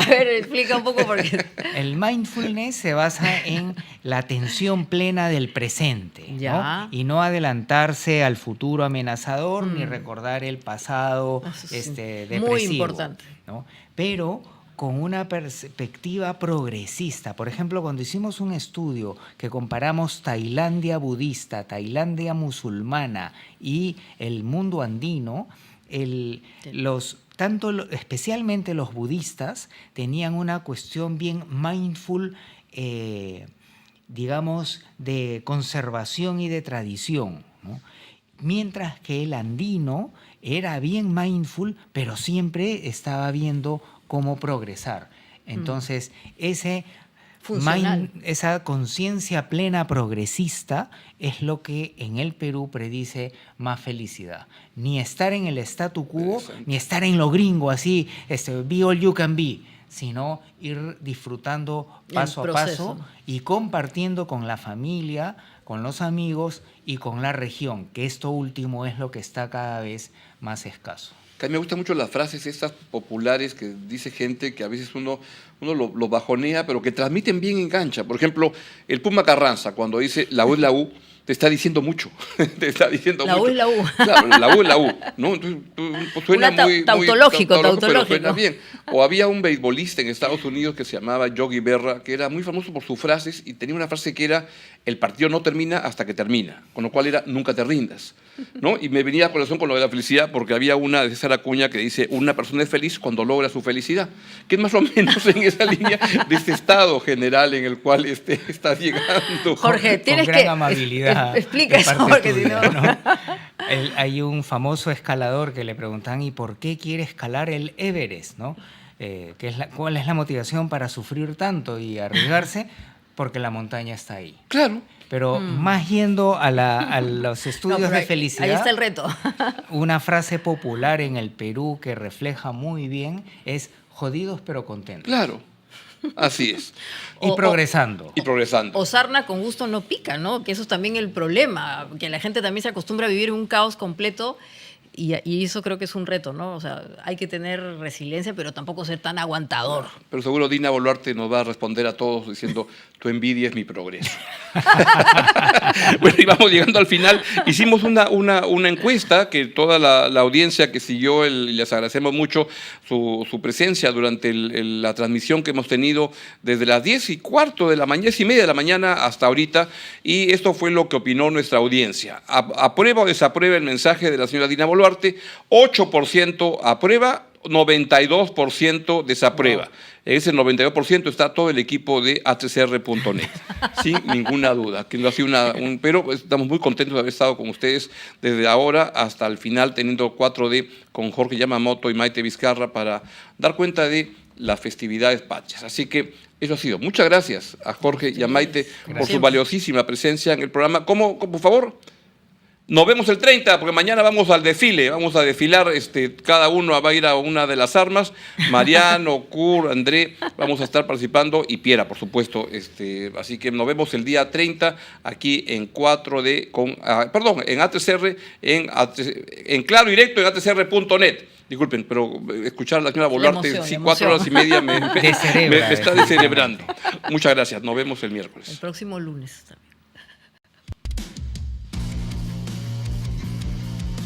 ver, explica un poco por qué. el mindfulness se basa en la atención plena del presente, Ya. ¿no? Y no adelantarse al futuro amenazador ni recordar el pasado depresivo. Muy importante. ¿no? Pero con una perspectiva progresista. Por ejemplo, cuando hicimos un estudio que comparamos Tailandia budista, Tailandia musulmana y el mundo andino, especialmente los budistas tenían una cuestión bien mindful, digamos, de conservación y de tradición, ¿no? Mientras que el andino era bien mindful, pero siempre estaba viendo cómo progresar. Entonces, esa conciencia plena progresista es lo que en el Perú predice más felicidad. Ni estar en el statu quo, ni estar en lo gringo, así, be all you can be, sino ir disfrutando paso a paso y compartiendo con la familia, con los amigos y con la región, que esto último es lo que está cada vez más escaso. A mí me gustan mucho las frases estas populares que dice gente que a veces uno lo bajonea, pero que transmiten bien engancha. Por ejemplo, el Puma Carranza, cuando dice la U es la U, te está diciendo mucho. Te está diciendo la mucho. U es la U. Claro, la U es la U. ¿No? Entonces, suena muy tautológico. Pero suena bien. O había un beisbolista en Estados Unidos que se llamaba Yogi Berra, que era muy famoso por sus frases y tenía una frase que era: el partido no termina hasta que termina, con lo cual era nunca te rindas, ¿no? Y me venía a colación con lo de la felicidad porque había una de César Acuña que dice: una persona es feliz cuando logra su felicidad, que es más o menos en esa línea de este estado general en el cual está llegando. Jorge, tienes con gran que amabilidad explica eso porque si no... Hay un famoso escalador que le preguntan: ¿y por qué quiere escalar el Everest? ¿no? ¿Cuál es la motivación para sufrir tanto y arriesgarse? Porque la montaña está ahí. Claro. Pero más yendo a los estudios de felicidad. Ahí está el reto. Una frase popular en el Perú que refleja muy bien es: jodidos pero contentos. Claro. Así es. Y progresando. Y progresando. O sarna con gusto no pica, ¿no? Que eso es también el problema, que la gente también se acostumbra a vivir en un caos completo y eso creo que es un reto, ¿no? O sea, hay que tener resiliencia, pero tampoco ser tan aguantador. Pero seguro Dina Boluarte nos va a responder a todos diciendo: tu envidia es mi progreso. Bueno, y vamos llegando al final. Hicimos una encuesta que toda la audiencia que siguió, y les agradecemos mucho su presencia durante la transmisión que hemos tenido desde las 10:15 de la mañana, 10:30 de la mañana hasta ahorita, y esto fue lo que opinó nuestra audiencia. ¿Aprueba o desaprueba el mensaje de la señora Dina Boluarte? 8% aprueba, 92% desaprueba. En ese 92% está todo el equipo de hcr.net, sin ninguna duda. Que no ha sido pero estamos muy contentos de haber estado con ustedes desde ahora hasta el final, teniendo 4D con Jorge Yamamoto y Maite Vizcarra para dar cuenta de las festividades patrias. Así que eso ha sido. Muchas gracias a Jorge y a Maite por su valiosísima presencia en el programa. ¿Cómo, por favor? Nos vemos el 30, porque mañana vamos al desfile, vamos a desfilar, cada uno va a ir a una de las armas, Mariano, Kur, André, vamos a estar participando, y Piera, por supuesto, así que nos vemos el día 30 aquí en 4D, en ATCR, en Claro Directo, en atcr.net. Disculpen, pero escuchar a la señora Boluarte, emoción, sí, la 4 horas y media me Descerebra, está descerebrando. Muchas gracias, nos vemos el miércoles. El próximo lunes también.